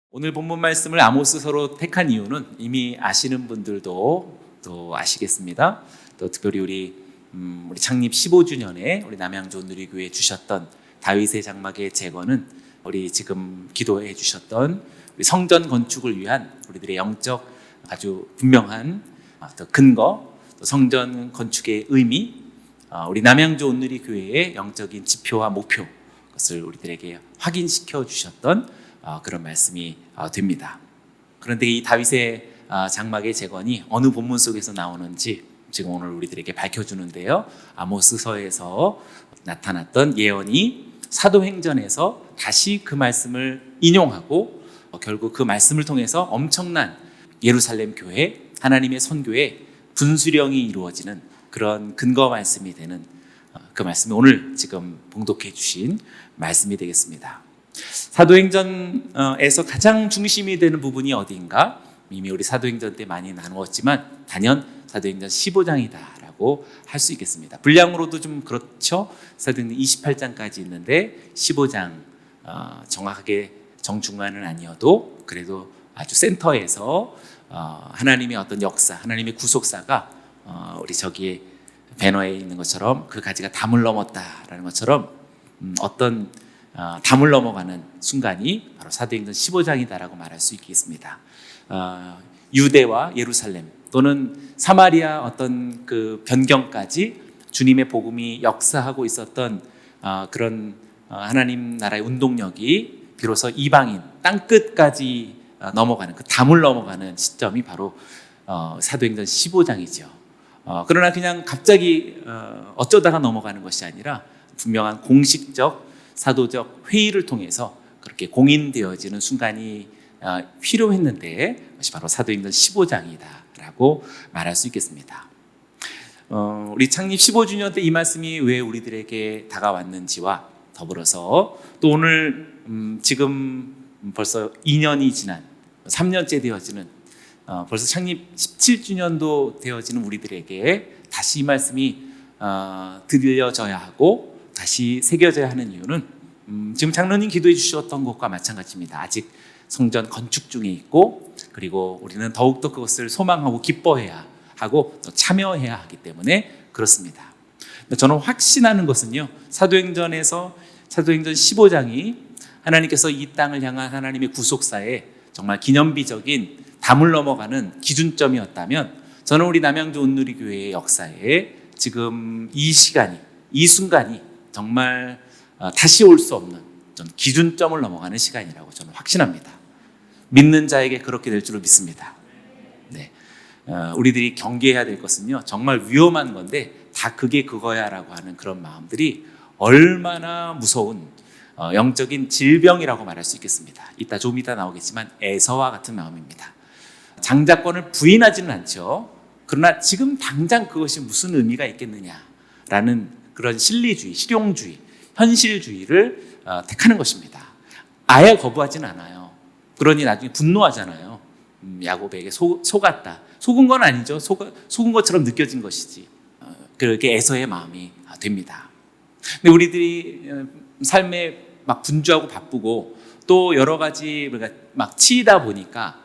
오늘 본문 말씀을 아모스서로 택한 이유는 이미 아시는 분들도 또 아시겠습니다. 또 특별히 우리 창립 15주년에 우리 남양주 누리교회에 주셨던 다윗의 장막의 재건은 우리 지금 기도해 주셨던 우리 성전 건축을 위한 우리들의 영적 아주 분명한 또 근거, 또 성전 건축의 의미, 우리 남양주 온누리교회의 영적인 지표와 목표, 그것을 우리들에게 확인시켜 주셨던 그런 말씀이 됩니다. 그런데 이 다윗의 장막의 재건이 어느 본문 속에서 나오는지 지금 오늘 우리들에게 밝혀주는데요. 아모스서에서 나타났던 예언이 사도행전에서 다시 그 말씀을 인용하고 결국 그 말씀을 통해서 엄청난 예루살렘 교회, 하나님의 선교의 분수령이 이루어지는 그런 근거 말씀이 되는 그 말씀이 오늘 지금 봉독해 주신 말씀이 되겠습니다. 사도행전에서 가장 중심이 되는 부분이 어디인가? 이미 우리 사도행전 때 많이 나누었지만 단연 사도행전 15장이다라고 할 수 있겠습니다. 분량으로도 좀 그렇죠. 사도행전 28장까지 있는데 15장 정확하게 정중간은 아니어도 그래도 아주 센터에서 하나님의 어떤 역사, 하나님의 구속사가 우리 저기에 배너에 있는 것처럼 그 가지가 담을 넘었다라는 것처럼 어떤 담을 넘어가는 순간이 바로 사도행전 15장이다라고 말할 수 있겠습니다. 유대와 예루살렘 또는 사마리아 어떤 그 변경까지 주님의 복음이 역사하고 있었던 그런 하나님 나라의 운동력이 비로소 이방인 땅끝까지 넘어가는 그 담을 넘어가는 시점이 바로 사도행전 15장이죠. 그러나 그냥 갑자기 어쩌다가 넘어가는 것이 아니라 분명한 공식적 사도적 회의를 통해서 그렇게 공인되어지는 순간이 필요했는데 그것이 바로 사도행전 15장이다라고 말할 수 있겠습니다. 우리 창립 15주년 때 이 말씀이 왜 우리들에게 다가왔는지와 더불어서 또 오늘 지금 벌써 2년이 지난 3년째 되어지는 벌써 창립 17주년도 되어지는 우리들에게 다시 이 말씀이 들려져야 하고 다시 새겨져야 하는 이유는 지금 장로님 기도해 주셨던 것과 마찬가지입니다. 아직 성전 건축 중에 있고 그리고 우리는 더욱더 그것을 소망하고 기뻐해야 하고 또 참여해야 하기 때문에 그렇습니다. 저는 확신하는 것은요, 사도행전에서 사도행전 15장이 하나님께서 이 땅을 향한 하나님의 구속사에 정말 기념비적인 담을 넘어가는 기준점이었다면 저는 우리 남양주 온누리교회의 역사에 지금 이 시간이, 이 순간이 정말 다시 올 수 없는 기준점을 넘어가는 시간이라고 저는 확신합니다. 믿는 자에게 그렇게 될 줄로 믿습니다. 네. 우리들이 경계해야 될 것은요, 정말 위험한 건데 다 그게 그거야라고 하는 그런 마음들이 얼마나 무서운 영적인 질병이라고 말할 수 있겠습니다. 좀 이따 나오겠지만 에서와 같은 마음입니다. 장자권을 부인하지는 않죠. 그러나 지금 당장 그것이 무슨 의미가 있겠느냐라는 그런 실리주의, 실용주의, 현실주의를 택하는 것입니다. 아예 거부하지는 않아요. 그러니 나중에 분노하잖아요. 야곱에게 속았다. 속은 건 아니죠. 속은 것처럼 느껴진 것이지. 그렇게 에서의 마음이 됩니다. 근데 우리들이 삶에 막 분주하고 바쁘고 또 여러 가지 막 치이다 보니까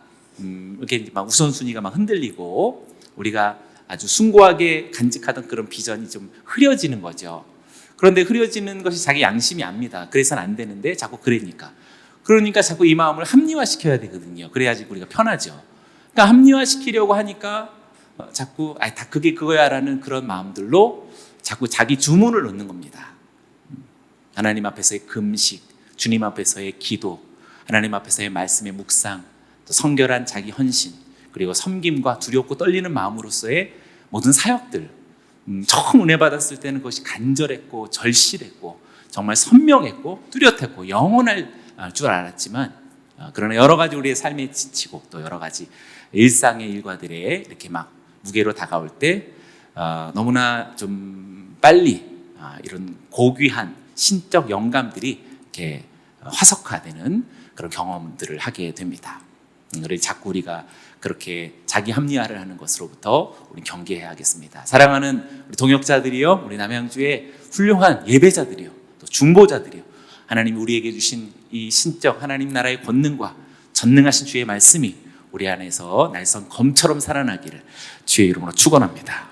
이렇게 막 우선순위가 막 흔들리고 우리가 아주 숭고하게 간직하던 그런 비전이 좀 흐려지는 거죠. 그런데 흐려지는 것이 자기 양심이 압니다. 그래서는 안 되는데 자꾸 그러니까 자꾸 이 마음을 합리화시켜야 되거든요. 그래야지 우리가 편하죠. 그러니까 합리화시키려고 하니까 자꾸 다 그게 그거야라는 그런 마음들로 자꾸 자기 주문을 넣는 겁니다. 하나님 앞에서의 금식, 주님 앞에서의 기도, 하나님 앞에서의 말씀의 묵상, 또 성결한 자기 헌신, 그리고 섬김과 두렵고 떨리는 마음으로서의 모든 사역들, 처음 은혜 받았을 때는 그것이 간절했고 절실했고 정말 선명했고 뚜렷했고 영원할 줄 알았지만 그러나 여러 가지 우리의 삶에 지치고 또 여러 가지 일상의 일과들에 이렇게 막 무게로 다가올 때 너무나 좀 빨리 이런 고귀한 신적 영감들이 이렇게 화석화되는 그런 경험들을 하게 됩니다. 그래서 자꾸 우리가 그렇게 자기 합리화를 하는 것으로부터 우리 경계해야겠습니다. 사랑하는 우리 동역자들이요, 우리 남양주의 훌륭한 예배자들이요, 또 중보자들이요, 하나님이 우리에게 주신 이 신적 하나님 나라의 권능과 전능하신 주의 말씀이 우리 안에서 날선 검처럼 살아나기를 주의 이름으로 축원합니다.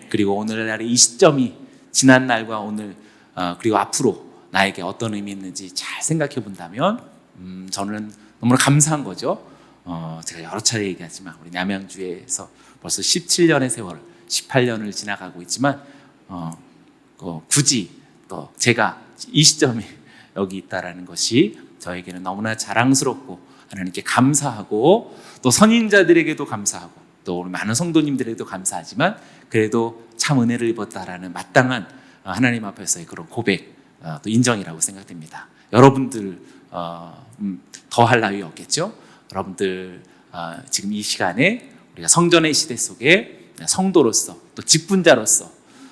그리고 오늘날의 이 시점이 지난 날과 오늘 그리고 앞으로 나에게 어떤 의미 있는지 잘 생각해 본다면 저는 너무나 감사한 거죠. 제가 여러 차례 얘기하지만 우리 남양주에서 벌써 17년의 세월, 18년을 지나가고 있지만 굳이 또 제가 이 시점에 여기 있다라는 것이 저에게는 너무나 자랑스럽고 하나님께 감사하고 또 선인자들에게도 감사하고 또 우리 많은 성도님들에게도 감사하지만 그래도 참 은혜를 입었다라는 마땅한 하나님 앞에서의 그런 고백 또 인정이라고 생각됩니다. 여러분들 더 할 나위 없겠죠? 여러분들 지금 이 시간에 우리가 성전의 시대 속에 성도로서 또 직분자로서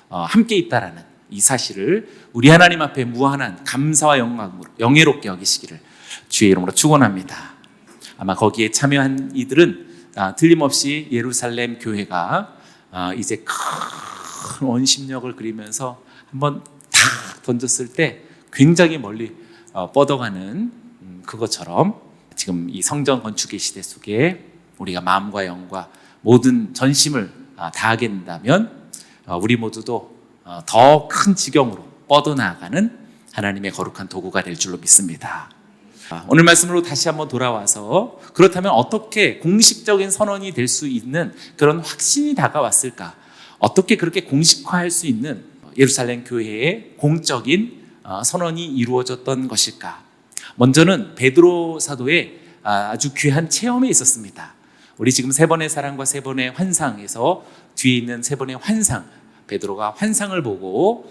함께 있다라는 이 사실을 우리 하나님 앞에 무한한 감사와 영광으로 영예롭게 여기시기를 주의 이름으로 축원합니다. 아마 거기에 참여한 이들은 틀림없이 예루살렘 교회가 이제 큰 원심력을 그리면서 한번 탁 던졌을 때 굉장히 멀리 뻗어가는 그것처럼 지금 이 성전 건축의 시대 속에 우리가 마음과 영과 모든 전심을 다하게 된다면 우리 모두도 더 큰 지경으로 뻗어나가는 하나님의 거룩한 도구가 될 줄로 믿습니다. 오늘 말씀으로 다시 한번 돌아와서 그렇다면 어떻게 공식적인 선언이 될 수 있는 그런 확신이 다가왔을까? 어떻게 그렇게 공식화할 수 있는 예루살렘 교회의 공적인 선언이 이루어졌던 것일까? 먼저는 베드로 사도의 아주 귀한 체험에 있었습니다. 우리 지금 세 번의 사랑과 세 번의 환상에서 뒤에 있는 세 번의 환상, 베드로가 환상을 보고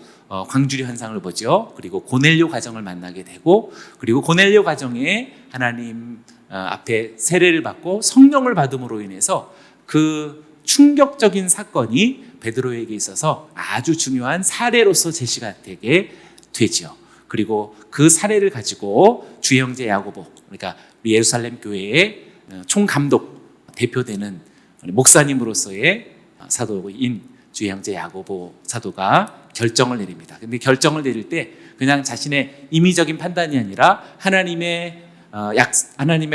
광주리 환상을 보죠. 그리고 고넬료 가정을 만나게 되고 그리고 고넬료 가정에 하나님 앞에 세례를 받고 성령을 받음으로 인해서 그 충격적인 사건이 베드로에게 있어서 아주 중요한 사례로서 제시가 되게 되죠. 그리고 그 사례를 가지고 주의 형제 야고보, 그러니까 예루살렘 교회의 총감독 대표되는 목사님으로서의 사도인 주의 형제 야고보 사도가 결정을 내립니다. 근데 결정을 내릴 때 그냥 자신의 임의적인 판단이 아니라 하나님의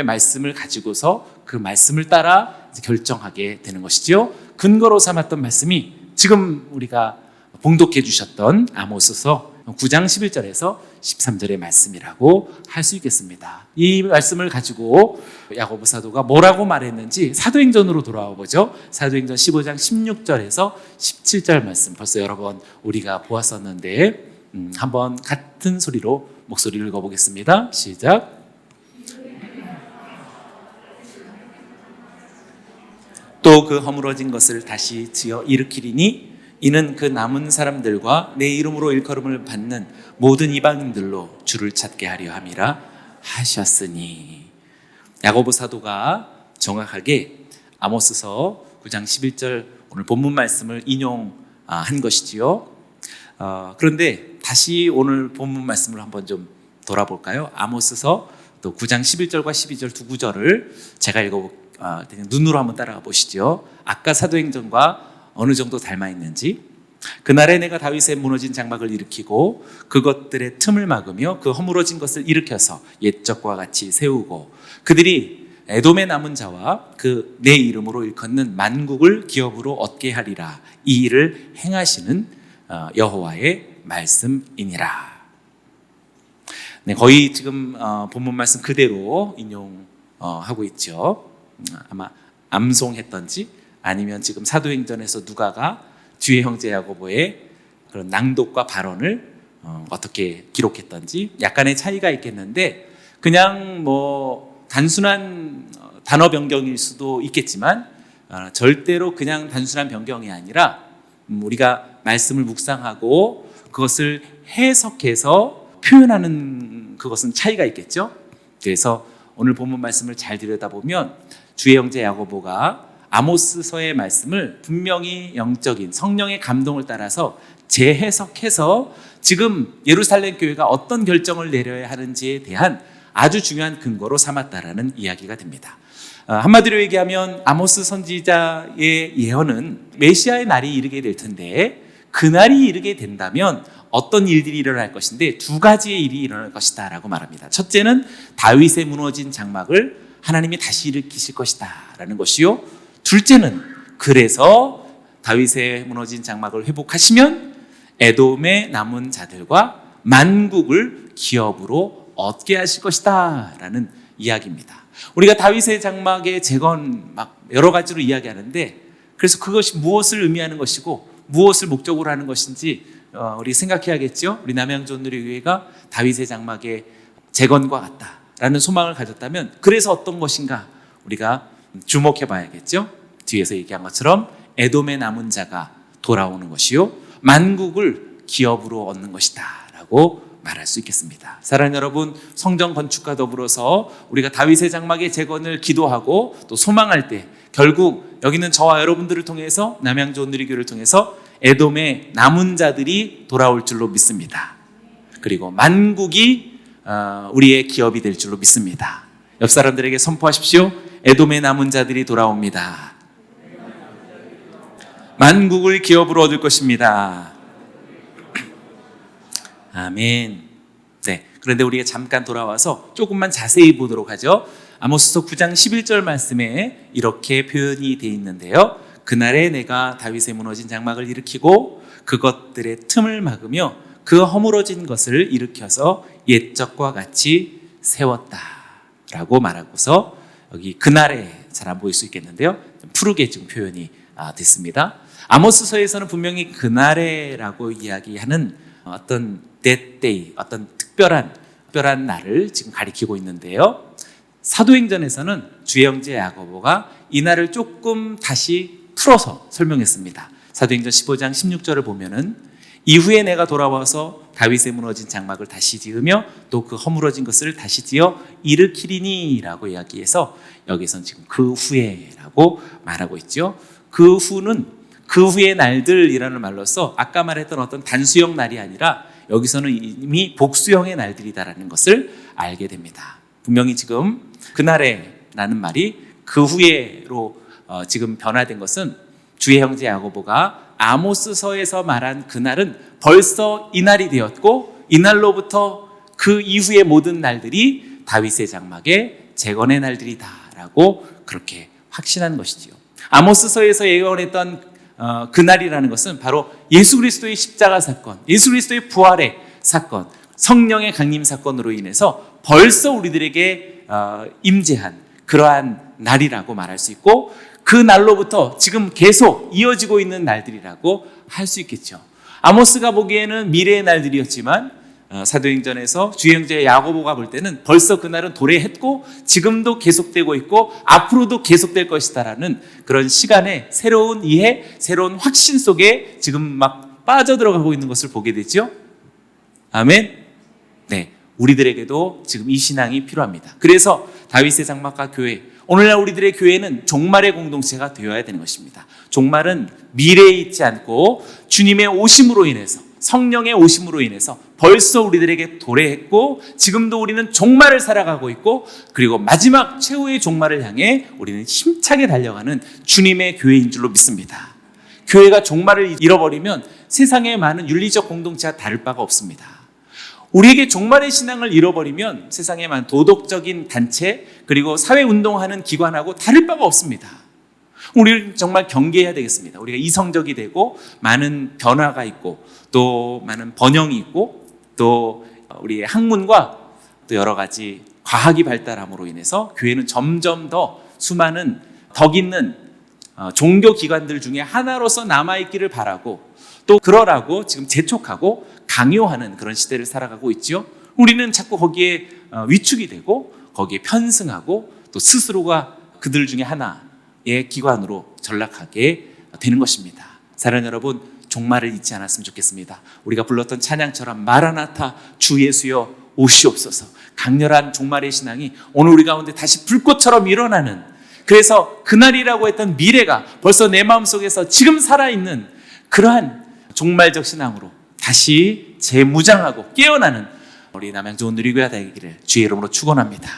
말씀을 가지고서 그 말씀을 따라 결정하게 되는 것이죠. 근거로 삼았던 말씀이 지금 우리가 봉독해 주셨던 아모스서 9장 11절에서 13절의 말씀이라고 할 수 있겠습니다. 이 말씀을 가지고 야고보 사도가 뭐라고 말했는지 사도행전으로 돌아와 보죠. 사도행전 15장 16절에서 17절 말씀 벌써 여러 번 우리가 보았었는데 한번 같은 소리로 목소리를 읽어보겠습니다. 시작. 또 그 허물어진 것을 다시 지어 일으키리니 이는 그 남은 사람들과 내 이름으로 일컬음을 받는 모든 이방인들로 주를 찾게 하려 함이라 하셨으니. 야고보 사도가 정확하게 아모스서 9장 11절 오늘 본문 말씀을 인용한 것이지요. 그런데 다시 오늘 본문 말씀을 한번 좀 돌아볼까요? 아모스서 또 9장 11절과 12절 두 구절을 제가 눈으로 한번 따라가 보시죠. 아까 사도행전과 어느 정도 닮아 있는지. 그날에 내가 다윗의 무너진 장막을 일으키고 그것들의 틈을 막으며 그 허물어진 것을 일으켜서 옛적과 같이 세우고 그들이 에돔의 남은 자와 그 내 이름으로 일컫는 만국을 기업으로 얻게 하리라. 이 일을 행하시는 여호와의 말씀이니라. 네, 거의 지금 본문 말씀 그대로 인용하고 있죠. 아마 암송했던지 아니면 지금 사도행전에서 누가가 주의 형제 야고보의 그런 낭독과 발언을 어떻게 기록했던지 약간의 차이가 있겠는데 그냥 단순한 단어 변경일 수도 있겠지만 절대로 그냥 단순한 변경이 아니라 우리가 말씀을 묵상하고 그것을 해석해서 표현하는 그것은 차이가 있겠죠. 그래서 오늘 본문 말씀을 잘 들여다보면 주의 형제 야고보가 아모스서의 말씀을 분명히 영적인 성령의 감동을 따라서 재해석해서 지금 예루살렘 교회가 어떤 결정을 내려야 하는지에 대한 아주 중요한 근거로 삼았다라는 이야기가 됩니다. 한마디로 얘기하면 아모스 선지자의 예언은 메시아의 날이 이르게 될 텐데 그 날이 이르게 된다면 어떤 일들이 일어날 것인데 두 가지의 일이 일어날 것이다 라고 말합니다. 첫째는 다윗의 무너진 장막을 하나님이 다시 일으키실 것이다 라는 것이요. 둘째는 그래서 다윗의 무너진 장막을 회복하시면 에돔의 남은 자들과 만국을 기업으로 얻게 하실 것이다 라는 이야기입니다. 우리가 다윗의 장막의 재건 막 여러 가지로 이야기하는데, 그래서 그것이 무엇을 의미하는 것이고 무엇을 목적으로 하는 것인지 우리 생각해야겠죠. 우리 남양주온누리교회가 다윗의 장막의 재건과 같다라는 소망을 가졌다면 그래서 어떤 것인가 우리가 주목해 봐야겠죠. 뒤에서 얘기한 것처럼 에돔의 남은 자가 돌아오는 것이요 만국을 기업으로 얻는 것이다 라고 말할 수 있겠습니다. 사랑하는 여러분, 성전 건축과 더불어서 우리가 다윗의 장막의 재건을 기도하고 또 소망할 때 결국 여기는 저와 여러분들을 통해서 남양주온누리교회를 통해서 에돔의 남은 자들이 돌아올 줄로 믿습니다. 그리고 만국이 우리의 기업이 될 줄로 믿습니다. 옆 사람들에게 선포하십시오. 에돔의 남은 자들이 돌아옵니다. 만국을 기업으로 얻을 것입니다. 아멘. 네. 그런데 우리가 잠깐 돌아와서 조금만 자세히 보도록 하죠. 아모스서 9장 11절 말씀에 이렇게 표현이 되어 있는데요. 그날에 내가 다윗의 무너진 장막을 일으키고 그것들의 틈을 막으며 그 허물어진 것을 일으켜서 옛적과 같이 세웠다 라고 말하고서 여기 그날에 잘 안 보일 수 있겠는데요. 좀 푸르게 지금 표현이 됐습니다. 아모스서에서는 분명히 그날에라고 이야기하는 어떤 that day, 어떤 특별한 날을 지금 가리키고 있는데요. 사도행전에서는 주의 형제 야고보가 이 날을 조금 다시 풀어서 설명했습니다. 사도행전 15장 16절을 보면은 이후에 내가 돌아와서 다윗의 무너진 장막을 다시 지으며 또 그 허물어진 것을 다시 지어 일으키리니 라고 이야기해서 여기선 지금 그 후에라고 말하고 있죠. 그 후는 그 후의 날들이라는 말로서 아까 말했던 어떤 단수형 날이 아니라 여기서는 이미 복수형의 날들이다라는 것을 알게 됩니다. 분명히 지금 그날에라는 말이 그 후에로 지금 변화된 것은 주의 형제 야고보가 아모스서에서 말한 그날은 벌써 이날이 되었고 이날로부터 그 이후의 모든 날들이 다윗의 장막의 재건의 날들이다라고 그렇게 확신한 것이지요. 아모스서에서 예언했던 그날이라는 것은 바로 예수 그리스도의 십자가 사건, 예수 그리스도의 부활의 사건, 성령의 강림 사건으로 인해서 벌써 우리들에게 임재한 그러한 날이라고 말할 수 있고 그 날로부터 지금 계속 이어지고 있는 날들이라고 할 수 있겠죠. 아모스가 보기에는 미래의 날들이었지만 사도행전에서 주의 형제 야고보가 볼 때는 벌써 그날은 도래했고 지금도 계속되고 있고 앞으로도 계속될 것이다라는 그런 시간에 새로운 이해, 새로운 확신 속에 지금 막 빠져들어가고 있는 것을 보게 되죠. 아멘. 네, 우리들에게도 지금 이 신앙이 필요합니다. 그래서 다윗의 장막과 교회, 오늘날 우리들의 교회는 종말의 공동체가 되어야 되는 것입니다. 종말은 미래에 있지 않고 주님의 오심으로 인해서, 성령의 오심으로 인해서 벌써 우리들에게 도래했고 지금도 우리는 종말을 살아가고 있고 그리고 마지막 최후의 종말을 향해 우리는 힘차게 달려가는 주님의 교회인 줄로 믿습니다. 교회가 종말을 잃어버리면 세상의 많은 윤리적 공동체와 다를 바가 없습니다. 우리에게 종말의 신앙을 잃어버리면 세상의 많은 도덕적인 단체 그리고 사회운동하는 기관하고 다를 바가 없습니다. 우리는 정말 경계해야 되겠습니다. 우리가 이성적이 되고 많은 변화가 있고 또 많은 번영이 있고 또 우리의 학문과 또 여러 가지 과학이 발달함으로 인해서 교회는 점점 더 수많은 덕 있는 종교 기관들 중에 하나로서 남아있기를 바라고 또 그러라고 지금 재촉하고 강요하는 그런 시대를 살아가고 있죠. 우리는 자꾸 거기에 위축이 되고 거기에 편승하고 또 스스로가 그들 중에 하나의 기관으로 전락하게 되는 것입니다. 사랑하는 여러분, 종말을 잊지 않았으면 좋겠습니다. 우리가 불렀던 찬양처럼 마라나타 주 예수여 오시옵소서, 강렬한 종말의 신앙이 오늘 우리 가운데 다시 불꽃처럼 일어나는, 그래서 그날이라고 했던 미래가 벌써 내 마음속에서 지금 살아있는 그러한 종말적 신앙으로 다시 재무장하고 깨어나는 우리 남양주온누리교회 되기를 주의 이름으로 축원합니다.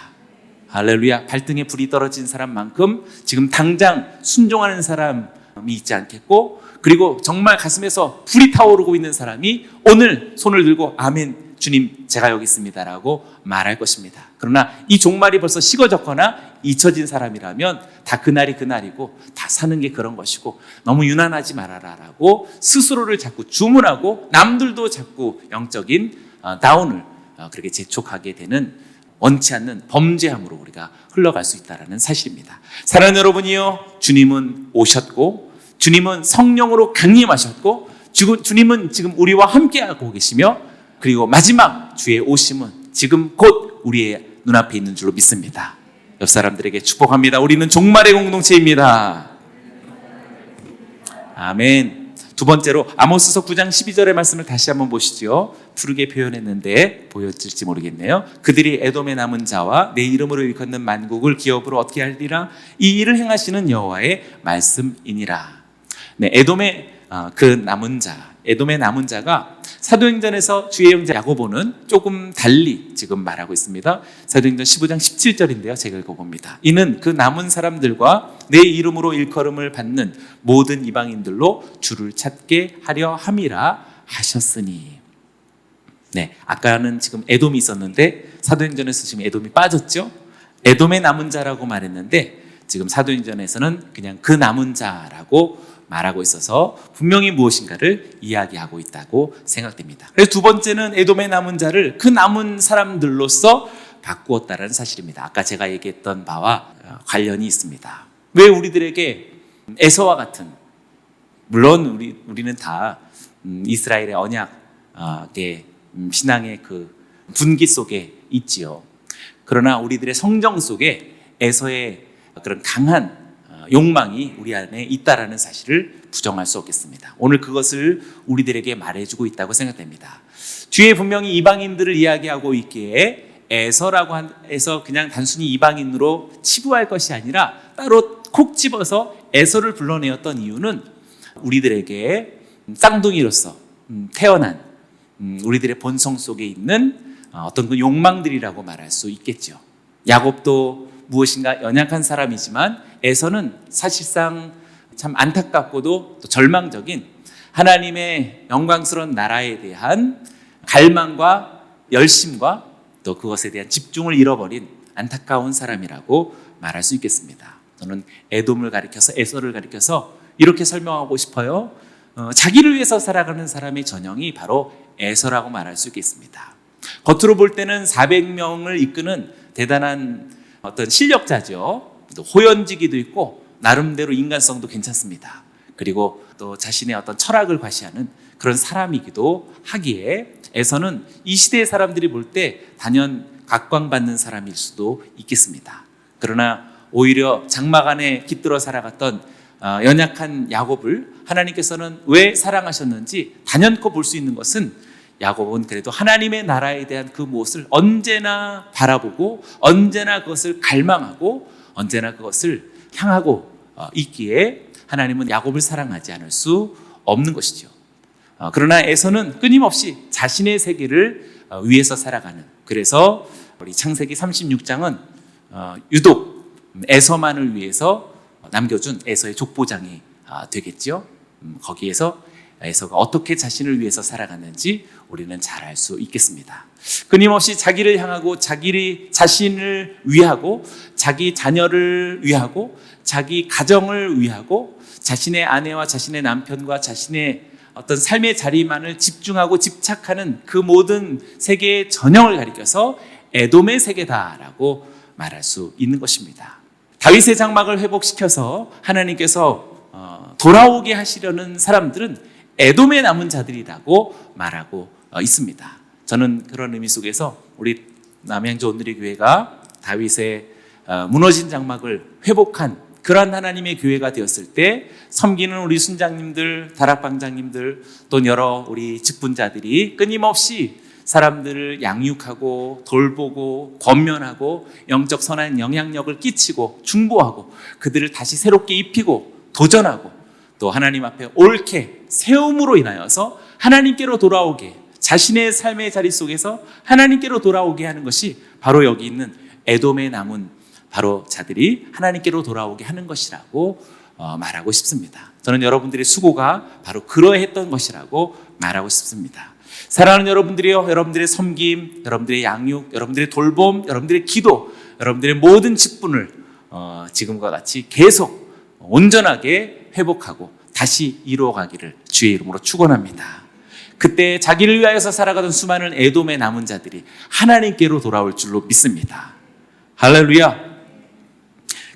할렐루야. 발등에 불이 떨어진 사람만큼 지금 당장 순종하는 사람이 있지 않겠고, 그리고 정말 가슴에서 불이 타오르고 있는 사람이 오늘 손을 들고 아멘 주님 제가 여기 있습니다라고 말할 것입니다. 그러나 이 종말이 벌써 식어졌거나 잊혀진 사람이라면 다 그날이 그날이고 다 사는 게 그런 것이고 너무 유난하지 말아라라고 스스로를 자꾸 주문하고 남들도 자꾸 영적인 다운을 그렇게 재촉하게 되는 원치 않는 범죄함으로 우리가 흘러갈 수 있다는 사실입니다. 사랑하는 여러분이요, 주님은 오셨고 주님은 성령으로 강림하셨고 주님은 지금 우리와 함께하고 계시며 그리고 마지막 주의 오심은 지금 곧 우리의 눈앞에 있는 줄로 믿습니다. 옆 사람들에게 축복합니다. 우리는 종말의 공동체입니다. 아멘. 두 번째로 아모스서 9장 12절의 말씀을 다시 한번 보시죠. 푸르게 표현했는데 보여질지 모르겠네요. 그들이 에돔의 남은 자와 내 이름으로 일컫는 만국을 기업으로 얻게 하리라. 이 일을 행하시는 여호와의 말씀이니라. 네, 에돔의 그 남은 자, 에돔의 남은 자가 사도행전에서 주의 형제 야고보는 조금 달리 지금 말하고 있습니다. 사도행전 15장 17절인데요. 제가 읽어봅니다. 이는 그 남은 사람들과 내 이름으로 일컬음을 받는 모든 이방인들로 주를 찾게 하려 함이라 하셨으니. 네, 아까는 지금 에돔이 있었는데 사도행전에서 지금 에돔이 빠졌죠. 에돔의 남은 자라고 말했는데 지금 사도행전에서는 그냥 그 남은 자라고 말하고 있어서 분명히 무엇인가를 이야기하고 있다고 생각됩니다. 그래서 두 번째는 에돔의 남은 자를 그 남은 사람들로서 바꾸었다는 사실입니다. 아까 제가 얘기했던 바와 관련이 있습니다. 왜 우리들에게 에서와 같은, 물론 우리는 다 이스라엘의 언약의 신앙의 그 분기 속에 있지요. 그러나 우리들의 성정 속에 에서의 그런 강한 욕망이 우리 안에 있다라는 사실을 부정할 수 없겠습니다. 오늘 그것을 우리들에게 말해주고 있다고 생각됩니다. 뒤에 분명히 이방인들을 이야기하고 있기에 에서라고 해서 그냥 단순히 이방인으로 치부할 것이 아니라 따로 콕 집어서 에서를 불러내었던 이유는 우리들에게 쌍둥이로서 태어난 우리들의 본성 속에 있는 어떤 그 욕망들이라고 말할 수 있겠죠. 야곱도 무엇인가 연약한 사람이지만 에서는 사실상 참 안타깝고도 또 절망적인 하나님의 영광스러운 나라에 대한 갈망과 열심과 또 그것에 대한 집중을 잃어버린 안타까운 사람이라고 말할 수 있겠습니다. 저는 에돔을 가리켜서 에서를 가리켜서 이렇게 설명하고 싶어요. 자기를 위해서 살아가는 사람의 전형이 바로 에서라고 말할 수 있겠습니다. 겉으로 볼 때는 400명을 이끄는 대단한 어떤 실력자죠. 또 호연지기도 있고 나름대로 인간성도 괜찮습니다. 그리고 또 자신의 어떤 철학을 과시하는 그런 사람이기도 하기에 에서는 이 시대의 사람들이 볼 때 단연 각광받는 사람일 수도 있겠습니다. 그러나 오히려 장막 안에 깃들어 살아갔던 연약한 야곱을 하나님께서는 왜 사랑하셨는지 단연코 볼 수 있는 것은 야곱은 그래도 하나님의 나라에 대한 그 무엇을 언제나 바라보고 언제나 그것을 갈망하고 언제나 그것을 향하고 있기에 하나님은 야곱을 사랑하지 않을 수 없는 것이죠. 그러나 에서는 끊임없이 자신의 세계를 위해서 살아가는, 그래서 우리 창세기 36장은 유독 에서만을 위해서 남겨준 에서의 족보장이 되겠죠. 거기에서 에서가 어떻게 자신을 위해서 살아갔는지 우리는 잘 알 수 있겠습니다. 끊임없이 자기를 향하고 자신을 위하고 자기 자녀를 위하고 자기 가정을 위하고 자신의 아내와 자신의 남편과 자신의 어떤 삶의 자리만을 집중하고 집착하는 그 모든 세계의 전형을 가리켜서 에돔의 세계다라고 말할 수 있는 것입니다. 다윗의 장막을 회복시켜서 하나님께서 돌아오게 하시려는 사람들은 에돔의 남은 자들이라고 말하고 있습니다. 저는 그런 의미 속에서 우리 남양주 온누리 교회가 다윗의 무너진 장막을 회복한 그러한 하나님의 교회가 되었을 때 섬기는 우리 순장님들, 다락방장님들, 또 여러 우리 직분자들이 끊임없이 사람들을 양육하고 돌보고 권면하고 영적 선한 영향력을 끼치고 중보하고 그들을 다시 새롭게 입히고 도전하고 또 하나님 앞에 옳게 세움으로 인하여서 하나님께로 돌아오게, 자신의 삶의 자리 속에서 하나님께로 돌아오게 하는 것이 바로 여기 있는 에돔의 남은 바로 자들이 하나님께로 돌아오게 하는 것이라고 말하고 싶습니다. 저는 여러분들의 수고가 바로 그러했던 것이라고 말하고 싶습니다. 사랑하는 여러분들이요, 여러분들의 섬김, 여러분들의 양육, 여러분들의 돌봄, 여러분들의 기도, 여러분들의 모든 직분을 지금과 같이 계속 온전하게 회복하고 다시 이루어가기를 주의 이름으로 축원합니다. 그때 자기를 위하여서 살아가던 수많은 에돔의 남은 자들이 하나님께로 돌아올 줄로 믿습니다. 할렐루야.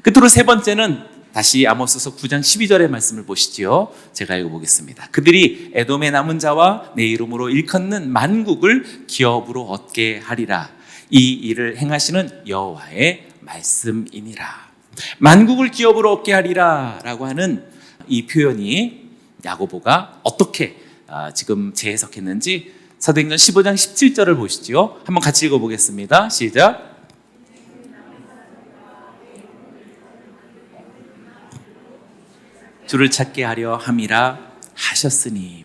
끝으로 세 번째는 다시 아모스서 9장 12절의 말씀을 보시지요. 제가 읽어보겠습니다. 그들이 에돔의 남은 자와 내 이름으로 일컫는 만국을 기업으로 얻게 하리라. 이 일을 행하시는 여호와의 말씀이니라. 만국을 기업으로 얻게 하리라 라고 하는 이 표현이 야고보가 어떻게 지금 재해석했는지 사도행전 15장 17절을 보시죠. 한번 같이 읽어보겠습니다. 시작. 주를 찾게 하려 함이라 하셨으니.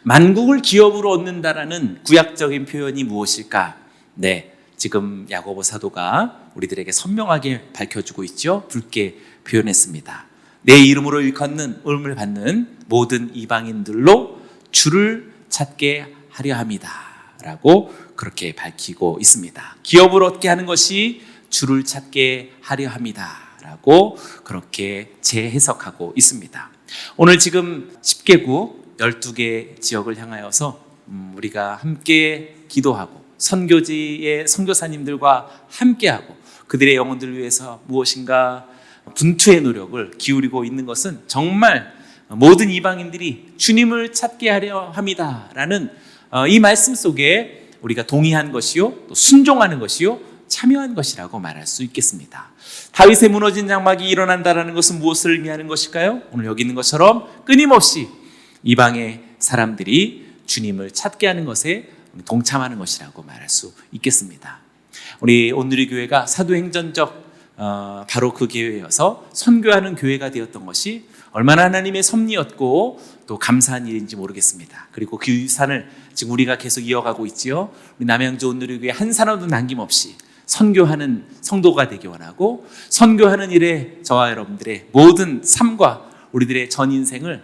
만국을 기업으로 얻는다라는 구약적인 표현이 무엇일까? 네, 지금 야고보 사도가 우리들에게 선명하게 밝혀주고 있죠. 붉게 표현했습니다. 내 이름으로 일컫는 을을 받는 모든 이방인들로 주를 찾게 하려 함이다 라고 그렇게 밝히고 있습니다. 기업을 얻게 하는 것이 주를 찾게 하려 합니다 라고 그렇게 재해석하고 있습니다. 오늘 지금 10개국 12개 지역을 향하여서 우리가 함께 기도하고 선교지의 선교사님들과 함께하고 그들의 영혼들을 위해서 무엇인가 분투의 노력을 기울이고 있는 것은 정말 모든 이방인들이 주님을 찾게 하려 합니다라는 이 말씀 속에 우리가 동의한 것이요, 또 순종하는 것이요, 참여한 것이라고 말할 수 있겠습니다. 다윗의 무너진 장막이 일어난다라는 것은 무엇을 의미하는 것일까요? 오늘 여기 있는 것처럼 끊임없이 이방의 사람들이 주님을 찾게 하는 것에 동참하는 것이라고 말할 수 있겠습니다. 우리 온누리 교회가 사도행전적 바로 그 교회여서 선교하는 교회가 되었던 것이 얼마나 하나님의 섭리였고 또 감사한 일인지 모르겠습니다. 그리고 그 유산을 지금 우리가 계속 이어가고 있지요. 우리 남양주 온누리 교회 한 사람도 남김없이 선교하는 성도가 되기 원하고 선교하는 일에 저와 여러분들의 모든 삶과 우리들의 전 인생을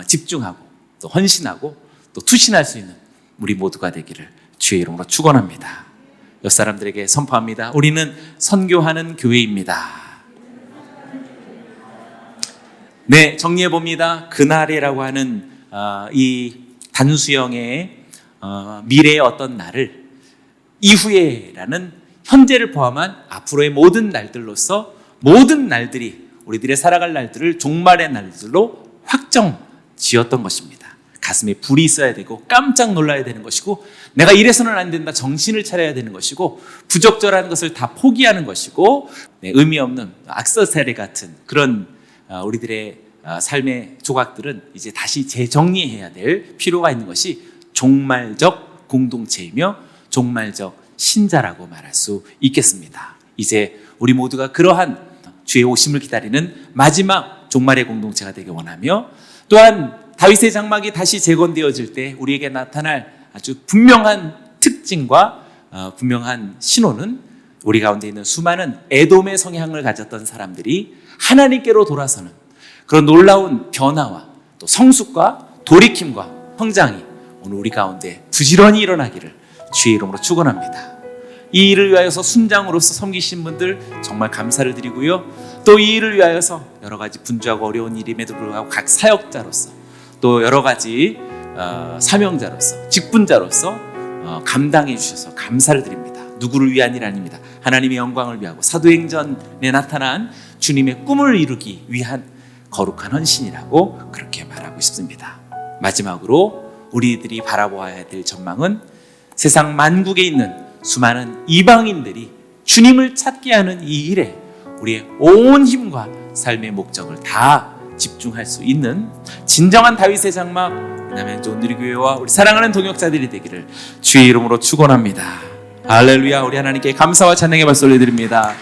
집중하고 또 헌신하고 또 투신할 수 있는 우리 모두가 되기를 주의 이름으로 축원합니다. 옆 사람들에게 선포합니다. 우리는 선교하는 교회입니다. 네, 정리해 봅니다. 그날이라고 하는 이 단수형의 미래의 어떤 날을 이후에라는 현재를 포함한 앞으로의 모든 날들로서 모든 날들이 우리들의 살아갈 날들을 종말의 날들로 확정 지었던 것입니다. 가슴에 불이 있어야 되고 깜짝 놀라야 되는 것이고 내가 이래서는 안 된다 정신을 차려야 되는 것이고 부적절한 것을 다 포기하는 것이고 의미 없는 악서사리 같은 그런 우리들의 삶의 조각들은 이제 다시 재정리해야 될 필요가 있는 것이 종말적 공동체이며 종말적 신자라고 말할 수 있겠습니다. 이제 우리 모두가 그러한 주의 오심을 기다리는 마지막 종말의 공동체가 되길 원하며 또한 다윗의 장막이 다시 재건되어질 때 우리에게 나타날 아주 분명한 특징과 분명한 신호는 우리 가운데 있는 수많은 에돔의 성향을 가졌던 사람들이 하나님께로 돌아서는 그런 놀라운 변화와 또 성숙과 돌이킴과 성장이 오늘 우리 가운데 부지런히 일어나기를 주의 이름으로 축원합니다. 이 일을 위하여서 순장으로서 섬기신 분들 정말 감사를 드리고요. 또 이 일을 위하여서 여러 가지 분주하고 어려운 일임에도 불구하고 각 사역자로서 또 여러 가지 사명자로서 직분자로서 감당해 주셔서 감사를 드립니다. 누구를 위한 일 아닙니다. 하나님의 영광을 위하고 사도행전에 나타난 주님의 꿈을 이루기 위한 거룩한 헌신이라고 그렇게 말하고 싶습니다. 마지막으로 우리들이 바라보아야 될 전망은 세상 만국에 있는 수많은 이방인들이 주님을 찾게 하는 이 일에 우리의 온 힘과 삶의 목적을 다 집중할 수 있는 진정한 다윗의 장막 남양주 온누리교회와 우리 사랑하는 동역자들이 되기를 주의 이름으로 축원합니다. 할렐루야. 우리 하나님께 감사와 찬양의 박수 올려드립니다.